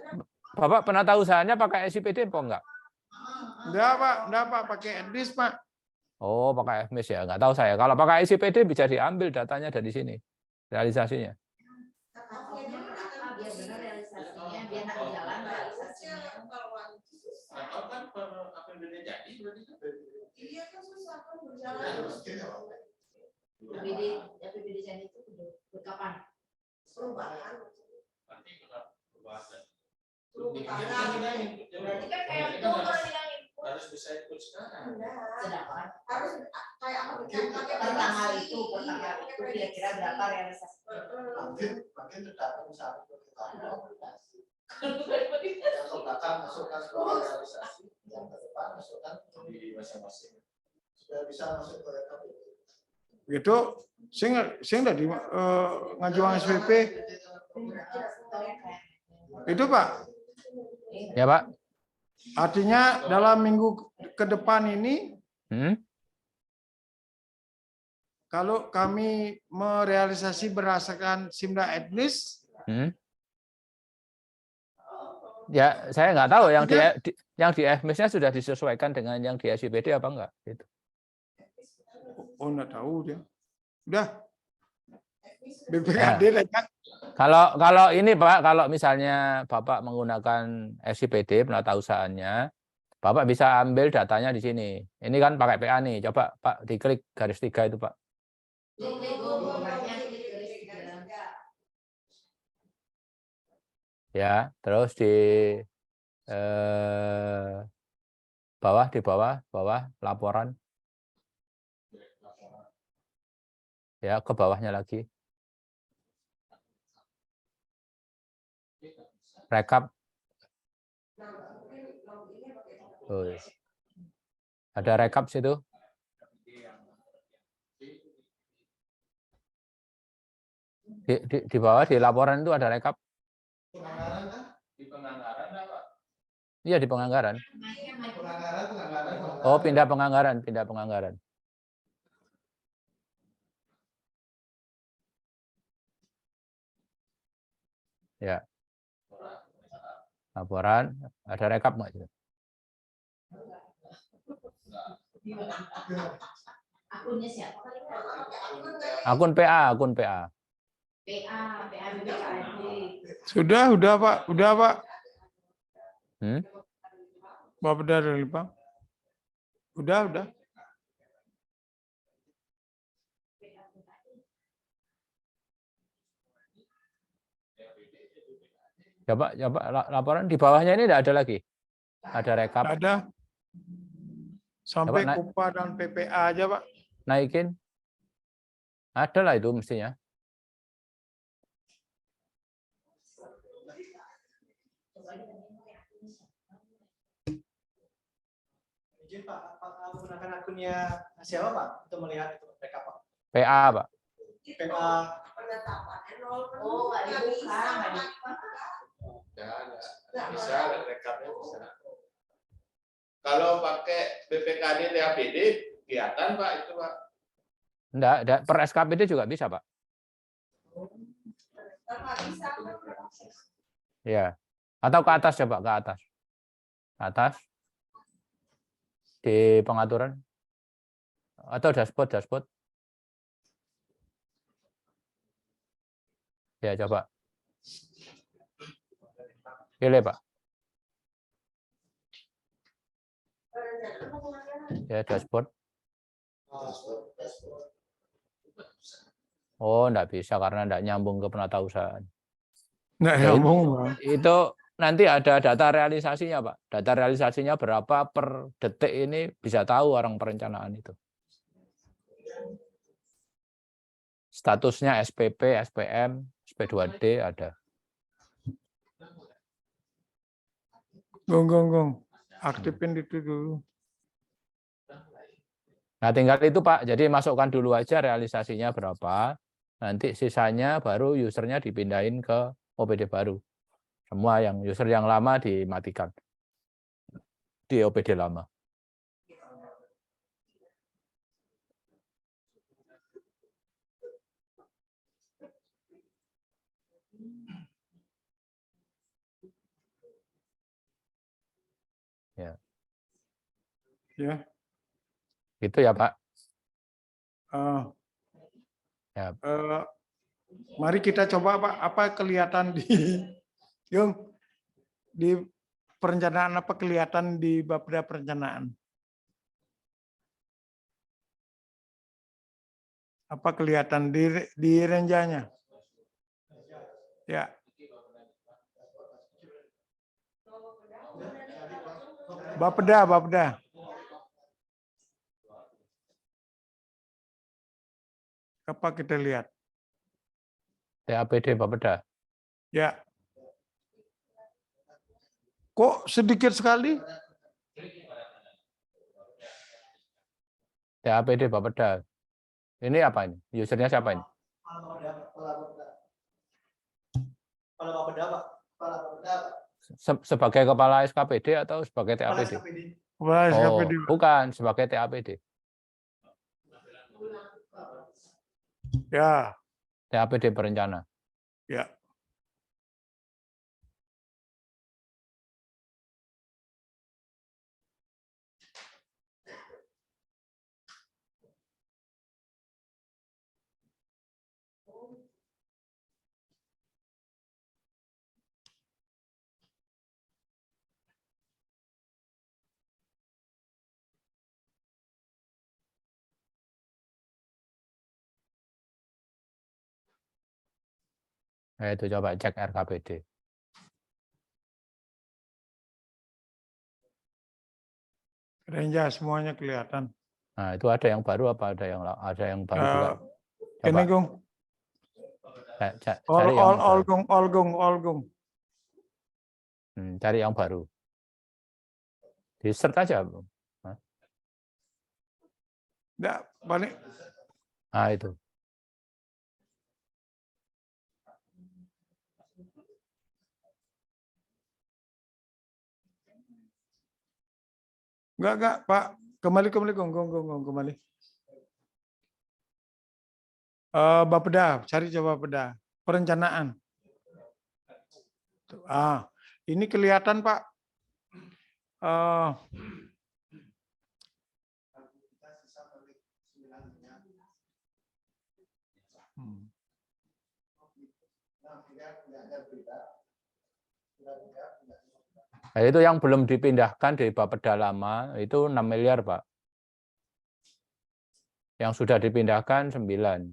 Bapak penata usahanya pakai SIPD apa enggak? Enggak, Pak, pakai Edis, Pak. Oh, pakai FMIS ya. Enggak tahu saya. Kalau pakai SIPD bisa diambil datanya dari sini. Realisasinya. Biar benar realisasinya, biar nak jalan realisasinya. Iya kan susah kan berjalan. APBD itu kapan? Perubahan. Berarti kan kayak itu kalau bilang harus bisa ikut sekarang. Harus kayak apa? Pertanggal itu kira-kira berapa realisasi? Makin terdapat misalnya yang belakang masukkan sebuah realisasi, yang ke depan masukkan di masing-masing supaya bisa masuk ke KPU. Gitu, saya enggak di ngajuan SPP. Itu, Pak. Ya, Pak. Artinya dalam minggu ke depan ini, kalau kami merealisasi berdasarkan Simda Etnis, ya saya nggak tahu yang di FMIS-nya sudah disesuaikan dengan yang di SIPD apa enggak gitu. oh enggak tahu dia. Udah. BPKD lah kan. Kalau ini Pak, kalau misalnya Bapak menggunakan SIPD penata usahanya, Bapak bisa ambil datanya di sini. Ini kan pakai PA nih. Coba Pak diklik garis 3 itu, Pak. Ya, terus di bawah laporan. Ya, ke bawahnya lagi. Rekap. Oh, ada rekap situ. Di bawah di laporan itu ada rekap. Di penganggaran apa? Iya, di penganggaran. Penganggaran. Oh, pindah penganggaran. Ya. Laporan, ada rekap nggak? Akunnya siapa? Akun PA. PA Sudah Pak. Bapak dari Pak. Udah. Coba laporan di bawahnya ini tidak ada lagi. Ada rekap. Ada. Sampai Coba KUPA dan PPA aja, Pak. Naikin. Ada lah itu mestinya. Izin Pak, apakah menggunakan akunnya siapa Pak untuk melihat itu rekap Pak? PA, Pak. PA. Oh, nggak dibuka. Nggak bisa, rekapnya bisa. Kalau pakai BPKD THPD, kelihatan Pak itu Pak. Enggak, per SKPD juga bisa, Pak. Ya. Atau ke atas coba, ke atas. Ke atas. Di pengaturan. Atau dashboard. Ya, coba. Pilih, Pak. Ya, dashboard. Oh, enggak bisa karena enggak nyambung ke penata usaha. Enggak nyambung, Pak. Itu nanti ada data realisasinya, Pak. Data realisasinya berapa per detik ini bisa tahu orang perencanaan itu. Statusnya SPP, SPM, SP2D ada. Gong. Aktifin itu dulu. Nah, tinggal itu Pak. Jadi masukkan dulu aja realisasinya berapa. Nanti sisanya baru usernya dipindahin ke OPD baru. Semua yang user yang lama dimatikan di OPD lama. Ya. Ya. Gitu ya Pak. Ya. Mari kita coba Pak, apa kelihatan di Yung, di perencanaan, apa kelihatan di Bapeda perencanaan? Apa kelihatan di renjanya? Ya. Bapeda. Apa kita lihat? TAPD Bapeda. Ya. Kok sedikit sekali? TAPD Bapeda. Ini apa ini? Usernya siapa ini? Kepala Bapeda, Pak. Kepala Bapeda, Pak. Sebagai kepala SKPD atau sebagai TAPD? Kepala SKPD. Oh, bukan sebagai TAPD. Ya. TAPD perencana. Ya. Nah, itu coba cek RKPD. Renja semuanya kelihatan. Nah, itu ada yang baru apa ada yang baru juga? Coba. Ini Gung. Cari yang baru. All Gung. Cari yang baru. Di search aja. Enggak, balik. Nah, itu. Enggak, Pak. Kembali, Gung, kembali. Bapeda, cari coba Bapeda. Perencanaan. Ini kelihatan, Pak. Nah, itu yang belum dipindahkan dari Bapeda lama itu 6 miliar, Pak. Yang sudah dipindahkan 9.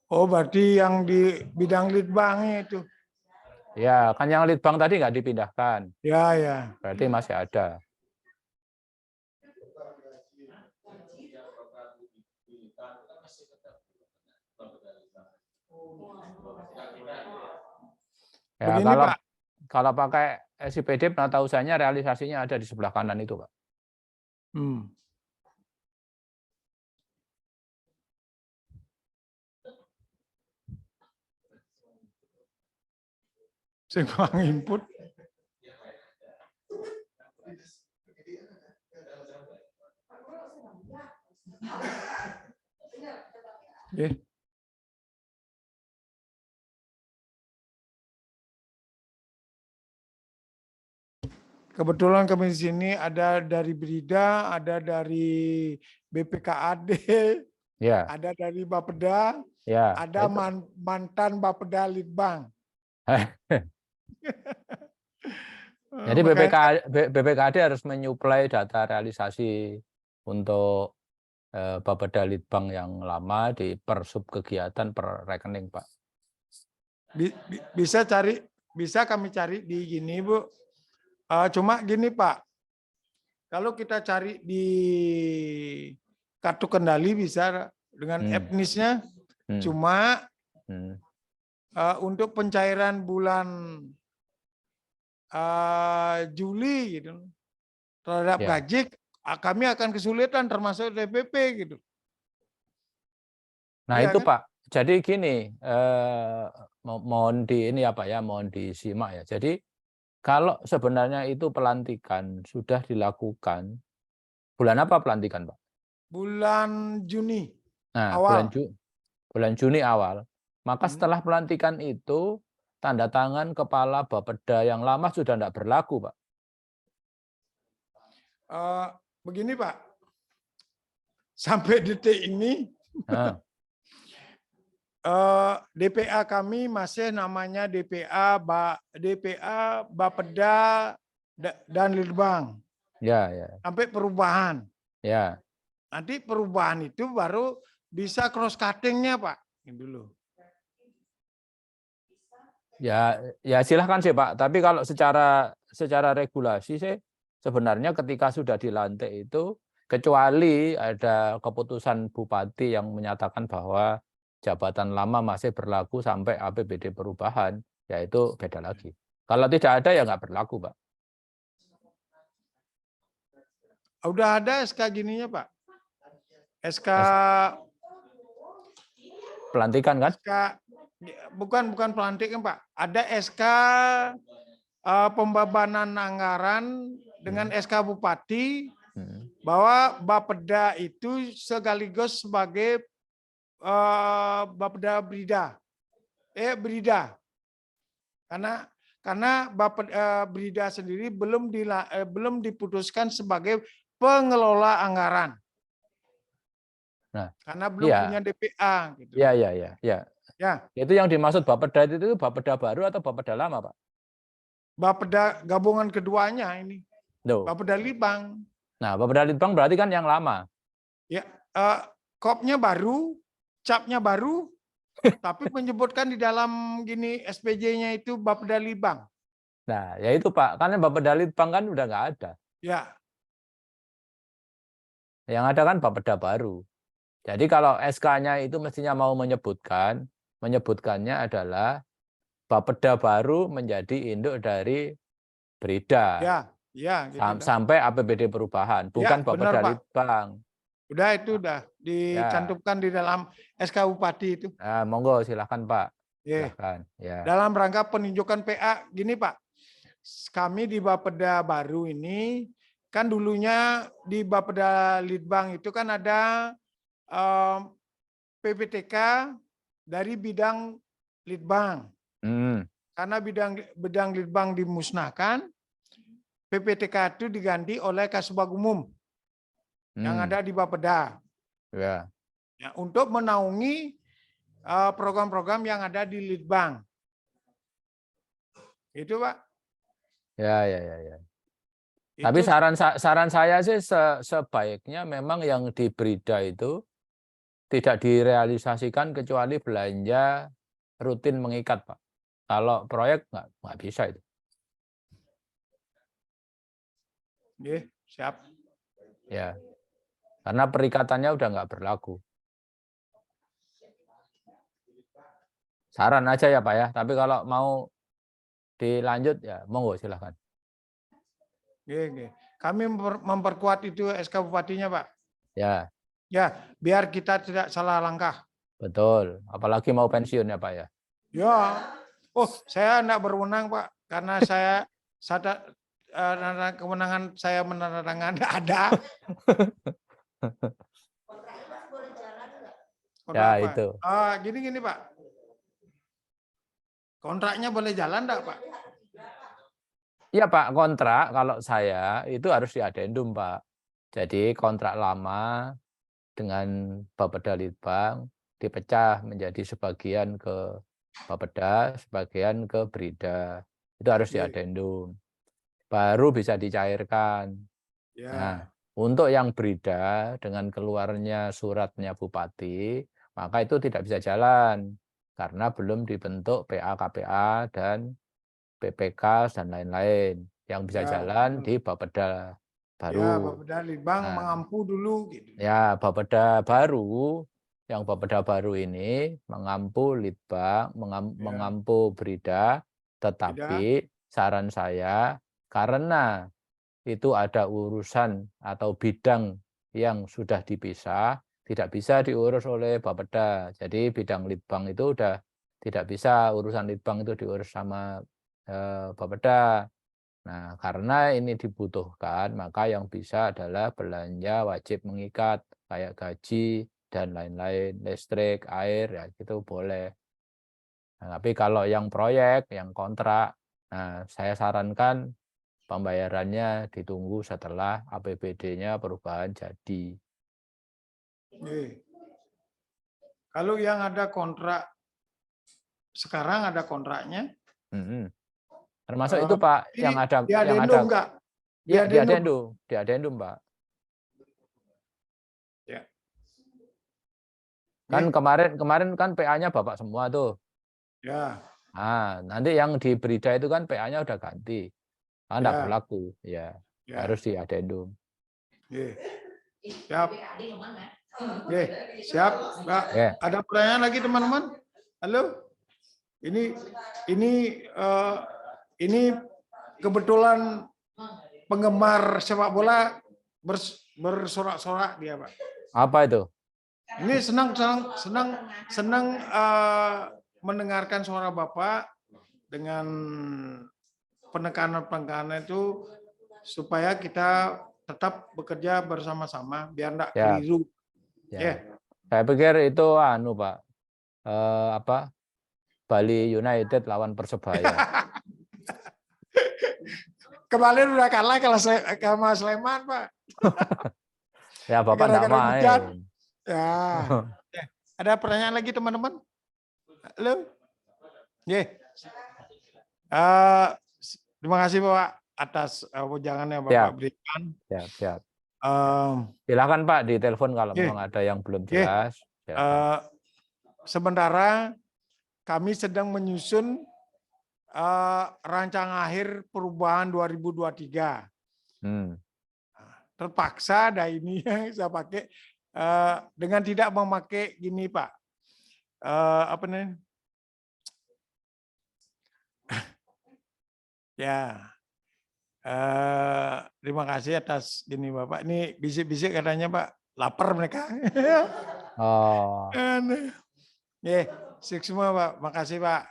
Oh, berarti yang di bidang litbangnya itu. Ya, kan yang litbang tadi nggak dipindahkan. Ya. Berarti masih ada. Ya, Begini, Pak. Kalau pakai SIPD penata usahanya realisasinya ada di sebelah kanan itu, Pak. Seimbang input. Yeah. Kebetulan kami di sini ada dari Brida, ada dari BPKAD, ya. Ada dari Bapeda, ya, ada mantan Bapeda Litbang. Jadi BPKAD harus menyuplai data realisasi untuk Bapeda Litbang yang lama di per sub kegiatan per rekening, Pak. Bisa kami cari di gini, Bu. Cuma gini, Pak. Kalau kita cari di kartu kendali bisa dengan etnisnya, cuma untuk pencairan bulan Juli gitu terhadap gaji kami akan kesulitan termasuk DPP gitu. Nah Iya itu kan? Pak, jadi gini, mohon di ini apa ya, mohon disimak ya. Jadi kalau sebenarnya itu pelantikan sudah dilakukan, bulan apa pelantikan Pak? Bulan Juni Nah, awal. bulan Juni awal. Maka Hmm. setelah pelantikan itu, tanda tangan kepala Bapeda yang lama sudah tidak berlaku, Pak. Begini Pak, sampai detik ini Nah, DPA kami masih namanya DPA Bapeda dan Litbang. ya, ya, Sampai perubahan. ya. Nanti perubahan itu baru bisa cross cuttingnya Pak. Ini dulu. Ya, ya silahkan sih Pak. Tapi kalau secara regulasi sih sebenarnya ketika sudah dilantik itu, kecuali ada keputusan bupati yang menyatakan bahwa jabatan lama masih berlaku sampai APBD perubahan, ya itu beda lagi. Kalau tidak ada ya nggak berlaku, Pak. Udah ada SK gininya Pak? SK Pelantikan kan? SK bukan pelantikan Pak. Ada SK pembebanan anggaran dengan SK Bupati bahwa Bapeda itu sekaligus sebagai Bapeda Brida. Karena Brida sendiri belum diputuskan sebagai pengelola anggaran. Nah, karena belum punya DPA gitu. Ya. Ya. Itu yang dimaksud Bapeda itu Bapeda baru atau Bapeda lama, Pak? Bapeda gabungan keduanya ini. Bapeda Litbang. Nah, Bapeda Litbang berarti kan yang lama. Ya, kopnya baru, capnya baru, tapi menyebutkan di dalam gini SPJ-nya itu Bapeda Litbang. Nah, ya itu Pak, karena Bapeda Litbang kan udah nggak ada. Ya. Yang ada kan Bapeda baru. Jadi kalau SK-nya itu mestinya mau menyebutkannya adalah Bapeda baru menjadi induk dari Brida. Ya, gitu sampai APBD perubahan, bukan Bapeda Litbang. Udah itu udah dicantumkan di dalam SK Bupati itu. Nah, monggo silahkan Pak. Silahkan. Ya. Dalam rangka penunjukan PA, gini Pak, kami di Bapeda baru ini kan dulunya di Bapeda Litbang itu kan ada PPTK dari bidang Litbang. Karena bidang Litbang dimusnahkan, PPTK itu diganti oleh Kasubag Umum yang ada di Bapeda. Ya, untuk menaungi program-program yang ada di Litbang. Itu Pak. Ya. Tapi saran saya sih sebaiknya memang yang di Brida itu tidak direalisasikan kecuali belanja rutin mengikat, Pak. Kalau proyek nggak bisa itu. Siap. Ya, karena perikatannya udah nggak berlaku. Saran aja ya Pak ya. Tapi kalau mau dilanjut ya monggo silahkan. Kami memperkuat itu SK Bupatinya Pak. Ya. Ya, biar kita tidak salah langkah. Betul. Apalagi mau pensiun ya Pak ya. Ya. Oh, saya enggak berwenang Pak, karena saya kewenangan saya menandatangani enggak ada. Ya itu. Gini Pak. Kontraknya boleh jalan enggak Pak? Iya Pak, kontrak kalau saya itu harus diadendum Pak. Jadi kontrak lama dengan Bapeda Litbang dipecah menjadi sebagian ke Bapeda, sebagian ke Brida. Itu harus diadendum. Baru bisa dicairkan. Ya. Nah, untuk yang Brida dengan keluarnya suratnya Bupati, maka itu tidak bisa jalan karena belum dibentuk PA-KPA dan PPK dan lain-lain. Yang bisa jalan di Bapeda baru. Ya, Bapeda Litbang mengampu dulu. Gitu. Ya, Bapeda baru, yang Bapeda baru ini mengampu Litbang, mengampu Brida, tetapi saran saya karena itu ada urusan atau bidang yang sudah dipisah, tidak bisa diurus oleh Bapeda. Jadi bidang litbang itu udah tidak bisa, urusan litbang itu diurus sama Bapeda. Nah, karena ini dibutuhkan, maka yang bisa adalah belanja wajib mengikat, kayak gaji dan lain-lain, listrik, air, ya itu boleh. Nah, tapi kalau yang proyek, yang kontrak, nah saya sarankan pembayarannya ditunggu setelah APBD-nya perubahan jadi. Kalau yang ada kontrak, sekarang ada kontraknya. Termasuk itu Pak, yang ada enggak? Ya, di adendum Pak. Ya. Kan kemarin kan PA-nya Bapak semua tuh. Ya. Nah, nanti yang di berita itu kan PA-nya udah ganti. Enggak berlaku, ya. Harus di adendum. Siap. Siap, Mbak. Ada pertanyaan lagi teman-teman? Halo? Ini kebetulan penggemar sepak bola bersorak-sorak dia, Pak. Apa itu? Ini senang mendengarkan suara Bapak dengan penekanan itu supaya kita tetap bekerja bersama-sama biar enggak keliru. Saya pikir itu Pak. Bali United lawan Persebaya. Kemarin udah kalah sama Sleman, Pak. Ya, Bapak enggak main. Ya. Ada pertanyaan lagi, teman-teman? Halo? Terima kasih, Pak, atas wejangan yang Bapak berikan. Siap. Silakan Pak ditelepon kalau memang ada yang belum jelas. Sementara kami sedang menyusun rancangan akhir perubahan 2023. Terpaksa ada ini yang saya pakai dengan tidak memakai gini, Pak. Apa nih? Ya. Terima kasih atas gini Bapak. Ini bisik-bisik katanya Pak, lapar mereka. Sukses semua Pak. Makasih Pak.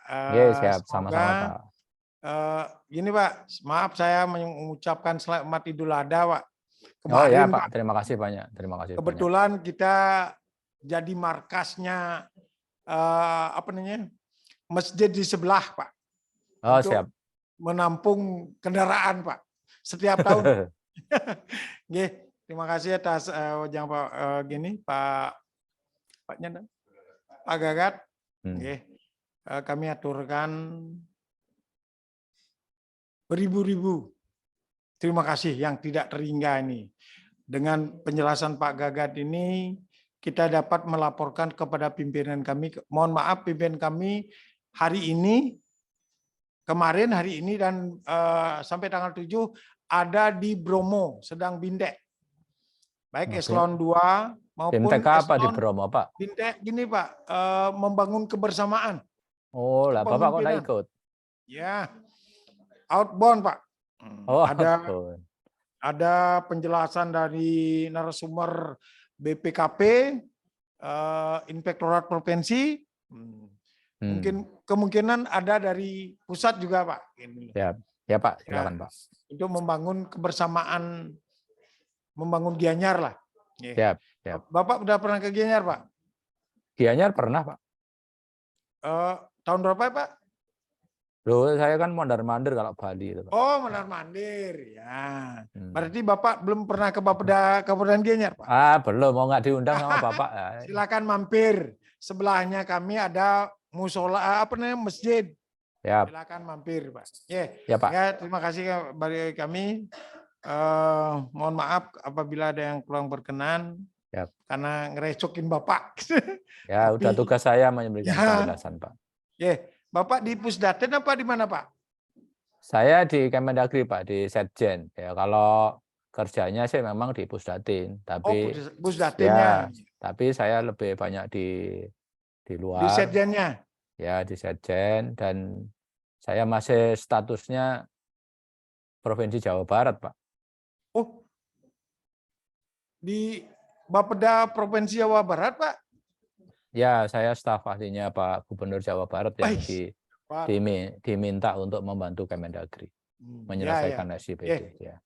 Siap, sama-sama Pak. Gini Pak, maaf saya mengucapkan selamat Idul Adha Pak. Kemarin, Pak, terima kasih banyak. Terima kasih. Kebetulan kita jadi markasnya masjid di sebelah Pak. Siap. Menampung kendaraan Pak setiap tahun. Terima kasih atas yang Pak Pak Gagat. Kami aturkan beribu-ribu terima kasih yang tidak terhingga ini. Dengan penjelasan Pak Gagat ini kita dapat melaporkan kepada pimpinan kami. Mohon maaf pimpinan kami hari ini, kemarin, hari ini dan sampai tanggal 7 ada di Bromo, sedang bindek. Baik eselon 2 maupun BMTK apa di Bromo, Pak? Bindek gini Pak, membangun kebersamaan. Lah Bapak kok nggak ikut? Ya, outbound Pak. Ada penjelasan dari narasumber BPKP, Inspektorat Provinsi, mungkin kemungkinan ada dari pusat juga Pak. Ya Pak, silakan Pak. Untuk membangun kebersamaan, membangun Gianyar lah. Siap. Bapak udah pernah ke Gianyar Pak? Gianyar pernah Pak. Tahun berapa Pak? Loh, saya kan mondar-mandir kalau Bali itu, Pak. Oh, mondar-mandir, ya. Berarti Bapak belum pernah ke Kabupaten Gianyar, Pak? Belum, mau nggak diundang sama Bapak. Silakan mampir. Sebelahnya kami ada musola, masjid. Silakan mampir, Pak. Ya, Pak. Ya, terima kasih bagi kami. Mohon maaf apabila ada yang kurang berkenan. Karena ngerecokin Bapak. Ya, udah tugas saya memberikan penjelasan, Pak. Bapak di Pusdatin apa di mana, Pak? Saya di Kemendagri, Pak, di Setjen. Ya, kalau kerjanya sih memang di Pusdatin, tapi Pusdatinnya. Tapi saya lebih banyak di luar. Di Setjennya. Ya, di Setjen, dan saya masih statusnya Provinsi Jawa Barat, Pak. di Bapeda Provinsi Jawa Barat, Pak. Ya, saya staf ahlinya Pak Gubernur Jawa Barat yang Baik, Pak. diminta untuk membantu Kemendagri menyelesaikan SIPD. Ya.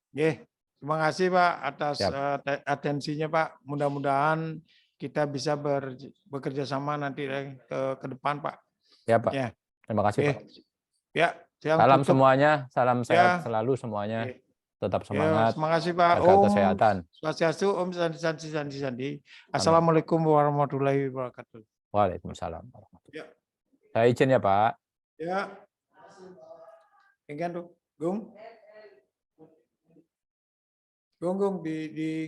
Terima kasih Pak atas Siap. atensinya Pak. Mudah-mudahan kita bisa bekerja sama nanti ke depan Pak. Ya Pak. Ya. Terima kasih Pak. Ya. Salam semuanya, salam sehat selalu semuanya. Tetap semangat. Terima kasih Pak. Jaga kesehatan. Swastiastu, Om Sandi. Assalamualaikum warahmatullahi wabarakatuh. Waalaikumsalam. Ya. Saya izin ya Pak. Ya. Ingin tuh, Gung. Gung di